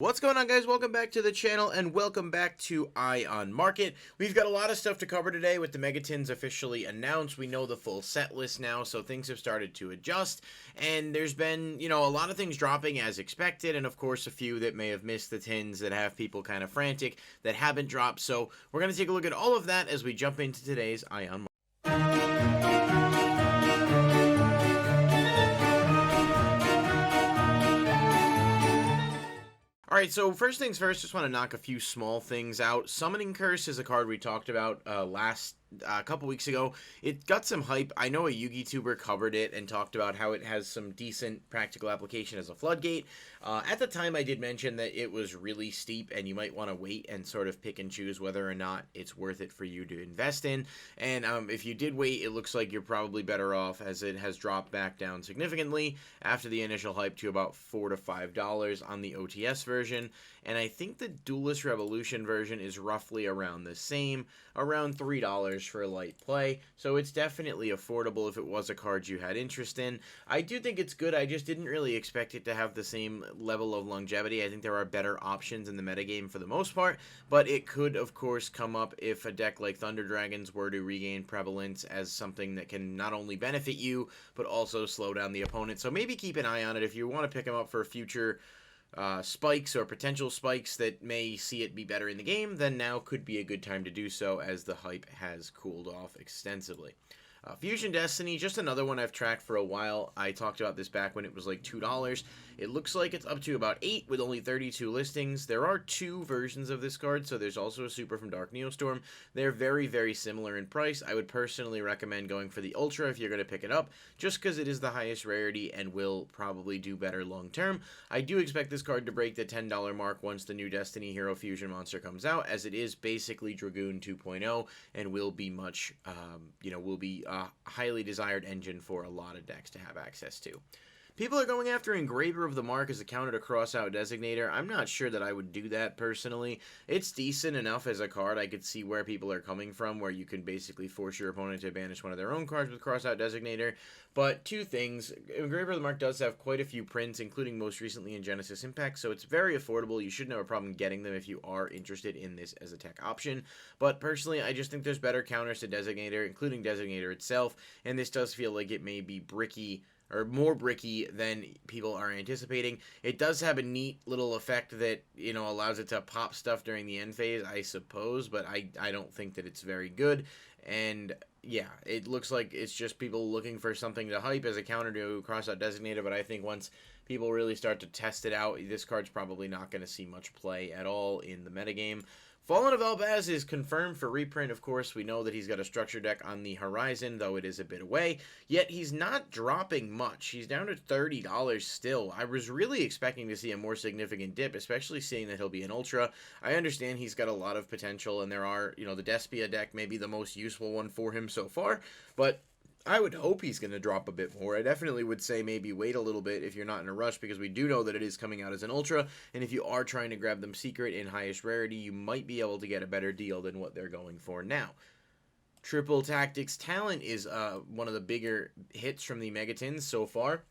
What's going on, guys? Welcome back to the channel and welcome back to Eye on Market. We've got a lot of stuff to cover today with the Megatins officially announced. We know the full set list now, so things have started to adjust, and there's been, a lot of things dropping as expected, and of course a few that may have missed the tins that have people kind of frantic that haven't dropped. So we're going to take a look at all of that as we jump into today's Eye on Market. Alright, so first things first, just want to knock a few small things out. Summoning Curse is a card we talked about a couple weeks ago. It got some hype. I know a YuGiTuber covered it and talked about how it has some decent practical application as a floodgate. At the time, I did mention that it was really steep and you might want to wait and sort of pick and choose whether or not it's worth it for you to invest in. And if you did wait, it looks like you're probably better off, as it has dropped back down significantly after the initial hype to about $4 to $5 on the OTS version. And I think the Duelist Revolution version is roughly around the same, around $3 for light play. So it's definitely affordable if it was a card you had interest in. I do think it's good. I just didn't really expect it to have the same level of longevity. I think there are better options in the metagame for the most part, but it could, of course, come up if a deck like Thunder Dragons were to regain prevalence as something that can not only benefit you, but also slow down the opponent. So maybe keep an eye on it if you want to pick them up for future spikes or potential spikes that may see it be better in the game. Then now could be a good time to do so, as the hype has cooled off extensively. Fusion Destiny, just another one I've tracked for a while. I talked about this back when it was like $2. It looks like it's up to about $8 with only 32 listings. There are two versions of this card, so there's also a Super from Dark Neostorm. They're very, very similar in price. I would personally recommend going for the Ultra if you're going to pick it up, just because it is the highest rarity and will probably do better long term. I do expect this card to break the $10 mark once the new Destiny Hero Fusion monster comes out, as it is basically Dragoon 2.0 and will be much, highly desired engine for a lot of decks to have access to. People are going after Engraver of the Mark as a counter to Crossout Designator. I'm not sure that I would do that personally. It's decent enough as a card. I could see where people are coming from, where you can basically force your opponent to banish one of their own cards with Crossout Designator. But two things. Engraver of the Mark does have quite a few prints, including most recently in Genesis Impact, so it's very affordable. You shouldn't have a problem getting them if you are interested in this as a tech option. But personally, I just think there's better counters to Designator, including Designator itself, and this does feel like it may be bricky, or more bricky than people are anticipating. It does have a neat little effect that, allows it to pop stuff during the end phase, I suppose, but I don't think that it's very good. And yeah, it looks like it's just people looking for something to hype as a counter to Crossout Designator, but I think once people really start to test it out, this card's probably not going to see much play at all in the metagame. Fallen of Albaz is confirmed for reprint. Of course, we know that he's got a structure deck on the horizon, though it is a bit away. Yet he's not dropping much. He's down to $30 still. I was really expecting to see a more significant dip, especially seeing that he'll be an Ultra. I understand he's got a lot of potential, and there are, the Despia deck may be the most useful one for him so far, but I would hope he's going to drop a bit more. I definitely would say maybe wait a little bit if you're not in a rush, because we do know that it is coming out as an Ultra, and if you are trying to grab them secret in highest rarity, you might be able to get a better deal than what they're going for now. Triple Tactics Talent is one of the bigger hits from the Megatins so far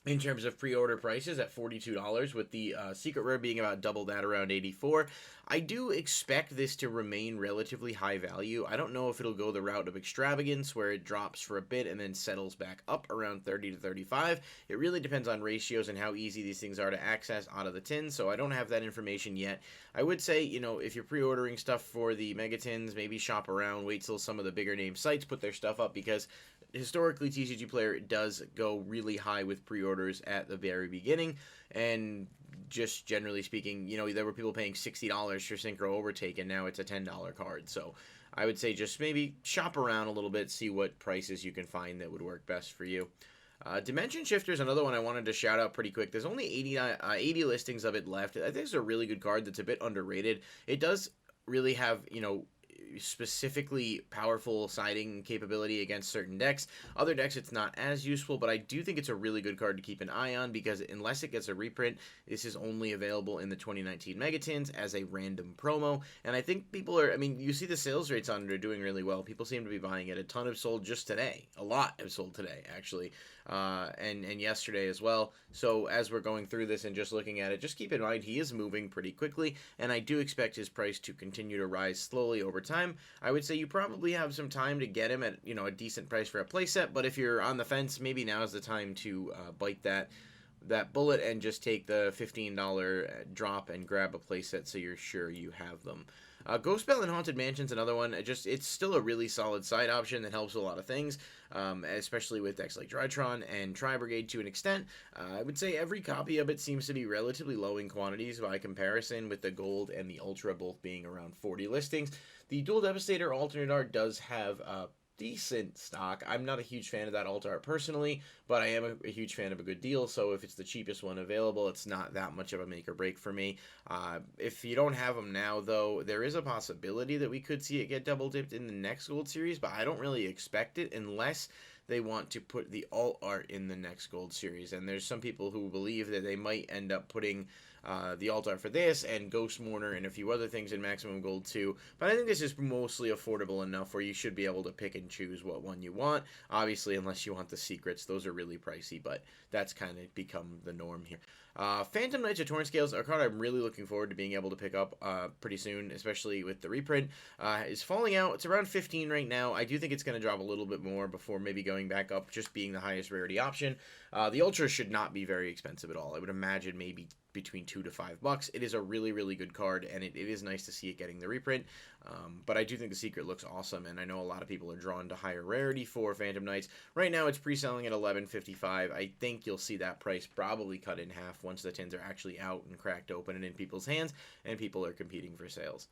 in terms of pre-order prices at $42, with the secret rare being about double that, around $84. I do expect this to remain relatively high value. I don't know if it'll go the route of extravagance, where it drops for a bit and then settles back up around 30 to 35. It really depends on ratios and how easy these things are to access out of the tin, so I don't have that information yet. I would say, if you're pre-ordering stuff for the Megatins, maybe shop around, wait till some of the bigger name sites put their stuff up, because historically TCG Player does go really high with pre-orders at the very beginning, and just generally speaking, there were people paying $60 for Synchro Overtake, and now it's a $10 card. So I would say just maybe shop around a little bit, see what prices you can find that would work best for you. Dimension Shifter is another one I wanted to shout out pretty quick. There's only 80 listings of it left. I think it's a really good card that's a bit underrated. It does really have, specifically powerful siding capability against certain decks. Other decks it's not as useful, but I do think it's a really good card to keep an eye on, because unless it gets a reprint, this is only available in the 2019 Megatins as a random promo, and I think people are, you see the sales rates on it are doing really well. People seem to be buying it. A ton have sold just today. A lot have sold today, actually. and yesterday as well. So as we're going through this and just looking at it, just keep in mind he is moving pretty quickly, and I do expect his price to continue to rise slowly over time. I would say you probably have some time to get him at, you know, a decent price for a playset, but if you're on the fence, maybe now is the time to bite that bullet and just take the $15 drop and grab a playset so you're sure you have them. Ghost Bell and Haunted Mansion's another one. It's still a really solid side option that helps a lot of things, especially with decks like Drytron and Tri-Brigade to an extent. I would say every copy of it seems to be relatively low in quantities by comparison, with the Gold and the Ultra both being around 40 listings. The Dual Devastator alternate art does have decent stock. I'm not a huge fan of that alt art personally, but I am a huge fan of a good deal, so if it's the cheapest one available, it's not that much of a make or break for me. If you don't have them now, though, there is a possibility that we could see it get double dipped in the next Gold series, but I don't really expect it unless they want to put the alt art in the next Gold series, and there's some people who believe that they might end up putting the alt art for this and Ghost Mourner and a few other things in Maximum Gold too, but I think this is mostly affordable enough where you should be able to pick and choose what one you want, obviously unless you want the secrets. Those are really pricey, but that's kind of become the norm here. Phantom Knights of Torn Scales, a card I'm really looking forward to being able to pick up pretty soon, especially with the reprint, is falling out. It's around 15 right now. I do think it's going to drop a little bit more before maybe going back up, just being the highest rarity option. The Ultra should not be very expensive at all. I would imagine maybe between $2 to $5. It is a really, really good card, and it is nice to see it getting the reprint. But I do think the secret looks awesome, and I know a lot of people are drawn to higher rarity for Phantom Knights. Right now, it's pre-selling at $11.55. I think you'll see that price probably cut in half once the tins are actually out and cracked open and in people's hands, and people are competing for sales.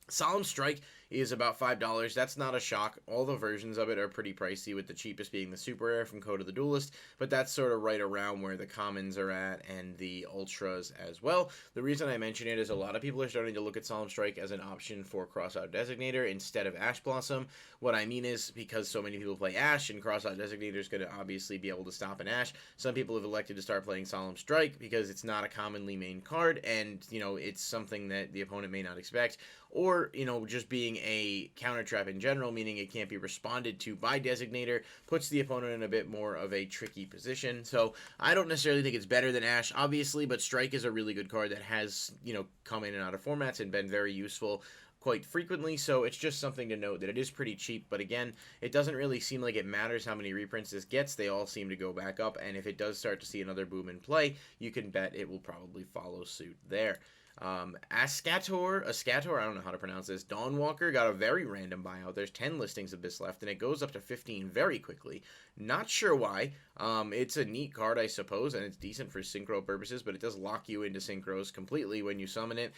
Solemn Strike is about $5. That's not a shock. All the versions of it are pretty pricey, with the cheapest being the Super Rare from Code of the Duelist, but that's sort of right around where the commons are at and the ultras as well. The reason I mention it is a lot of people are starting to look at Solemn Strike as an option for Crossout Designator instead of Ash Blossom. What I mean is, because so many people play Ash and Crossout Designator is going to obviously be able to stop an Ash, some people have elected to start playing Solemn Strike because it's not a commonly main card, and, you know, it's something that the opponent may not expect, or, you know, just being a counter trap in general, meaning it can't be responded to by Designator, puts the opponent in a bit more of a tricky position. So I don't necessarily think it's better than Ash, obviously, but Strike is a really good card that has, you know, come in and out of formats and been very useful quite frequently, so it's just something to note that it is pretty cheap. But again, it doesn't really seem like it matters how many reprints this gets. They all seem to go back up, and if it does start to see another boom in play, you can bet it will probably follow suit there. Ascator, I don't know how to pronounce this, Dawnwalker got a very random buyout. There's 10 listings of this left, and it goes up to 15 very quickly. Not sure why. It's a neat card, I suppose, and it's decent for synchro purposes, but it does lock you into synchros completely when you summon it.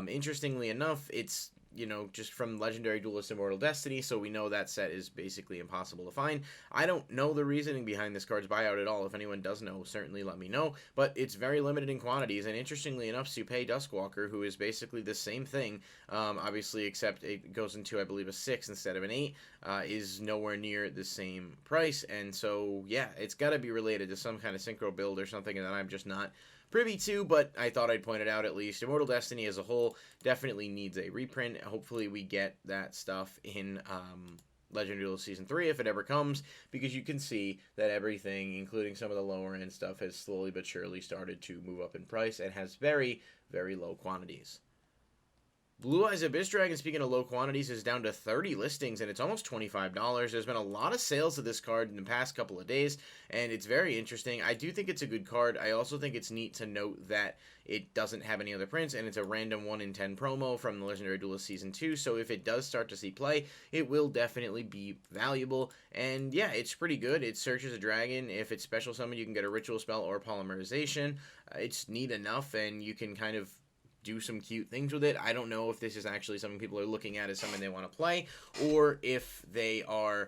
Interestingly enough, it's, you know, just from Legendary Duelist Immortal Destiny, so we know that set is basically impossible to find. I don't know the reasoning behind this card's buyout at all. If anyone does know, certainly let me know, but it's very limited in quantities, and interestingly enough, Supay Duskwalker, who is basically the same thing, obviously, except it goes into, I believe, a 6 instead of an 8, is nowhere near the same price, and so, yeah, it's got to be related to some kind of synchro build or something that I'm just not privy to, but I thought I'd point it out at least. Immortal Destiny as a whole definitely needs a reprint. Hopefully we get that stuff in Legend Duel Season 3 if it ever comes, because you can see that everything, including some of the lower end stuff, has slowly but surely started to move up in price and has very, very low quantities. Blue Eyes Abyss Dragon, speaking of low quantities, is down to 30 listings, and it's almost $25. There's been a lot of sales of this card in the past couple of days, and it's very interesting. I do think it's a good card. I also think it's neat to note that it doesn't have any other prints, and it's a random 1 in 10 promo from the Legendary Duelist Season 2, so if it does start to see play, it will definitely be valuable. And yeah, it's pretty good. It searches a dragon. If it's special summon, you can get a ritual spell or polymerization. It's neat enough, and you can kind of do some cute things with it. I don't know if this is actually something people are looking at as something they want to play, or if they are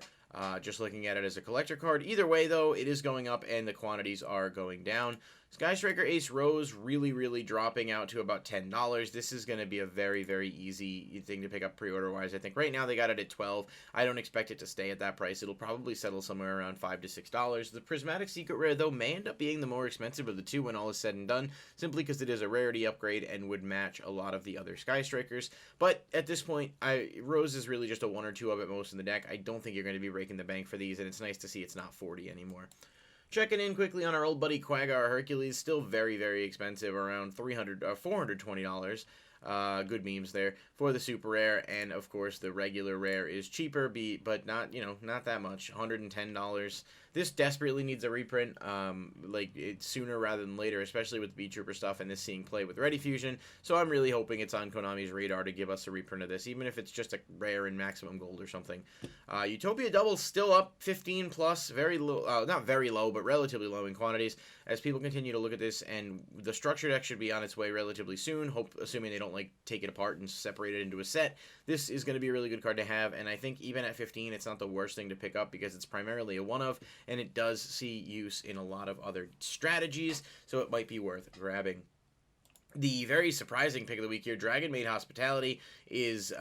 just looking at it as a collector card. Either way, though, it is going up and the quantities are going down. Sky Striker Ace Rose really, really dropping out to about $10. This is going to be a very, very easy thing to pick up pre-order-wise. I think right now they got it at $12. I don't expect it to stay at that price. It'll probably settle somewhere around $5 to $6. The Prismatic Secret Rare, though, may end up being the more expensive of the two when all is said and done, simply because it is a rarity upgrade and would match a lot of the other Sky Strikers. But at this point, Rose is really just a 1 or 2 of at most in the deck. I don't think you're going to be raking the bank for these, and it's nice to see it's not 40 anymore. Checking in quickly on our old buddy Quagga Hercules, still very, very expensive, around $420. Good memes there for the super rare, and of course the regular rare is cheaper, but not not that much, $110. This desperately needs a reprint, like it's sooner rather than later, especially with the V-Trooper stuff and this seeing play with Ready Fusion. So I'm really hoping it's on Konami's radar to give us a reprint of this, even if it's just a rare in maximum gold or something. Utopia double still up 15 plus, very low, not very low, but relatively low in quantities. As people continue to look at this, and the structure deck should be on its way relatively soon. Assuming they don't like take it apart and separate it into a set. This is going to be a really good card to have, and I think even at 15, it's not the worst thing to pick up because it's primarily a one-of, and it does see use in a lot of other strategies, so it might be worth grabbing. The very surprising pick of the week here, Dragon Maid Hospitality, is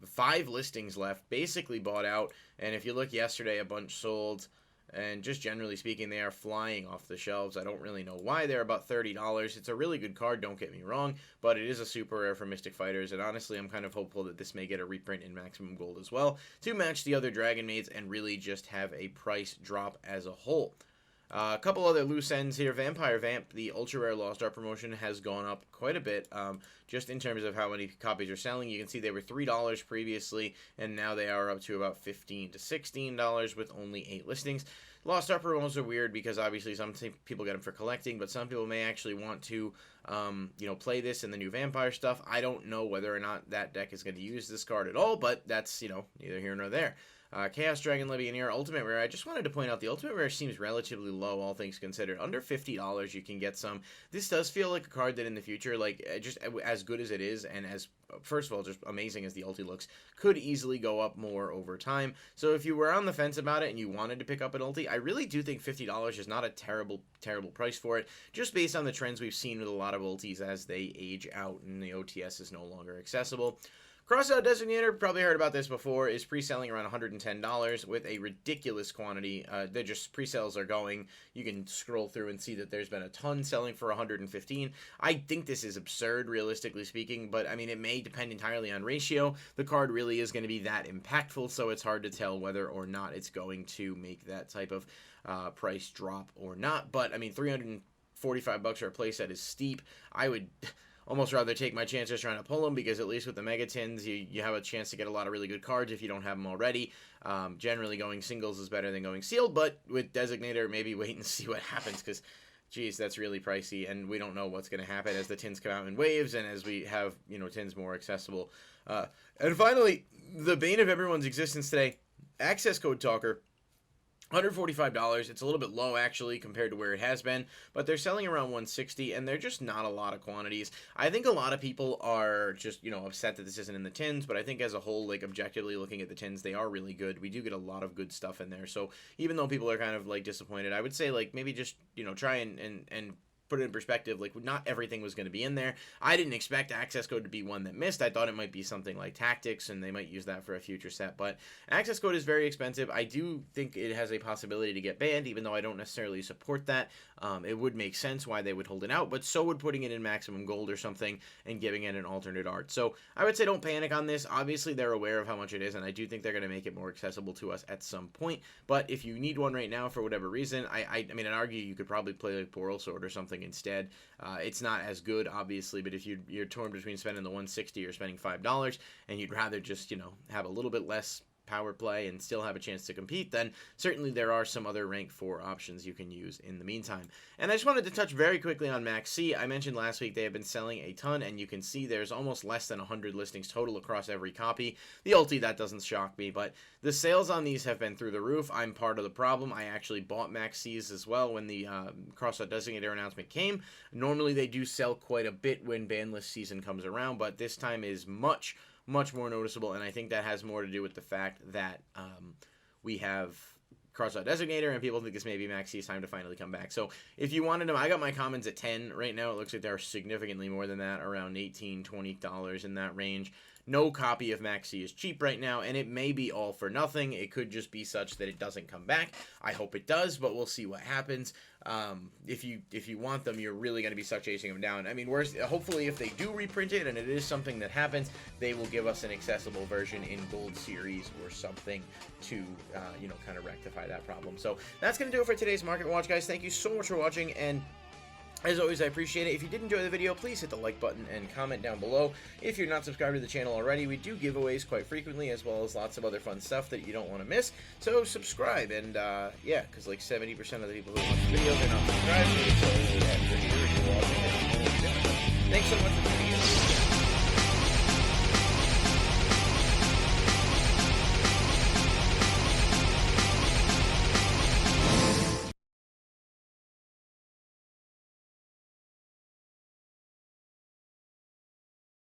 5 listings left, basically bought out, and if you look yesterday, a bunch sold. And just generally speaking, they are flying off the shelves. I don't really know why. They're about $30. It's a really good card, don't get me wrong, but it is a super rare for Mystic Fighters, and honestly, I'm kind of hopeful that this may get a reprint in Maximum Gold as well to match the other Dragon Maids and really just have a price drop as a whole. A couple other loose ends here. Vampire Vamp, the ultra rare Lost Art promotion, has gone up quite a bit just in terms of how many copies are selling. You can see they were $3 previously, and now they are up to about $15 to $16 with only 8 listings. Lost Art promos are weird because obviously some people get them for collecting, but some people may actually want to play this in the new Vampire stuff. I don't know whether or not that deck is going to use this card at all, but that's, neither here nor there. Chaos Dragon Legionnaire Ultimate Rare. I just wanted to point out the Ultimate Rare seems relatively low, all things considered. Under $50 you can get some. This does feel like a card that in the future, like, just as good as it is, and as, first of all, just amazing as the ulti looks, could easily go up more over time. So if you were on the fence about it and you wanted to pick up an ulti, I really do think $50 is not a terrible price for it, just based on the trends we've seen with a lot of ultis as they age out and the OTS is no longer accessible. Crossout Designator, probably heard about this before, is pre-selling around $110 with a ridiculous quantity. They're just pre-sales are going. You can scroll through and see that there's been a ton selling for $115. I think this is absurd, realistically speaking, but I mean, it may depend entirely on ratio. The card really is going to be that impactful, so it's hard to tell whether or not it's going to make that type of price drop or not. But I mean, $345 for a playset is steep. I would almost rather take my chances trying to pull them, because at least with the Mega Tins, you have a chance to get a lot of really good cards if you don't have them already. Generally, going singles is better than going sealed, but with Designator, maybe wait and see what happens, because, geez, that's really pricey, and we don't know what's going to happen as the tins come out in waves and as we have, tins more accessible. And finally, the bane of everyone's existence today, Access Code Talker. $145. It's a little bit low, actually, compared to where it has been, but they're selling around $160, and they're just not a lot of quantities. I think a lot of people are just, upset that this isn't in the tins, but I think as a whole, like, objectively looking at the tins, they are really good. We do get a lot of good stuff in there, so even though people are kind of, like, disappointed, I would say, like, maybe just, try and put it in perspective, like, not everything was going to be in there. I didn't expect Access Code to be one that missed. I thought it might be something like Tactics, and they might use that for a future set, but Access Code is very expensive. I do think it has a possibility to get banned, even though I don't necessarily support that. It would make sense why they would hold it out, but so would putting it in Maximum Gold or something and giving it an alternate art. So I would say don't panic on this. Obviously, they're aware of how much it is, and I do think they're going to make it more accessible to us at some point, but if you need one right now for whatever reason, I mean, I'd argue you could probably play like Boral Sword or something instead. It's not as good, obviously, but if you're torn between spending the $160 or spending $5, and you'd rather just, have a little bit less power play and still have a chance to compete, then certainly there are some other rank 4 options you can use in the meantime. And I just wanted to touch very quickly on Maxx C. I mentioned last week they have been selling a ton, and you can see there's almost less than 100 listings total across every copy. The ulti, that doesn't shock me, but the sales on these have been through the roof. I'm part of the problem. I actually bought Maxx C's as well when the Crossout Designator announcement came. Normally they do sell quite a bit when banlist season comes around, but this time is much more noticeable, and I think that has more to do with the fact that we have Crossout Designator, and people think this may be Maxx C's time to finally come back. So if you wanted them, I got my commons at 10 right now. It looks like they're significantly more than that, around $18, $20 in that range. no copy of Maxx C is cheap right now, and it may be all for nothing. It could just be such that it doesn't come back. I hope it does, but we'll see what happens. If you want them, you're really going to be stuck chasing them down. I mean, hopefully if they do reprint it, and it is something that happens, they will give us an accessible version in Gold Series or something to, you know, kind of rectify that problem. So that's going to do it for today's Market Watch, guys. Thank you so much for watching, and as always, I appreciate it. If you did enjoy the video, please hit the like button and comment down below. If you're not subscribed to the channel already, we do giveaways quite frequently, as well as lots of other fun stuff that you don't want to miss. So subscribe, and yeah, because like 70% of the people who watch the videos are not subscribed. So yeah, if you're here and you're watching it, thanks so much for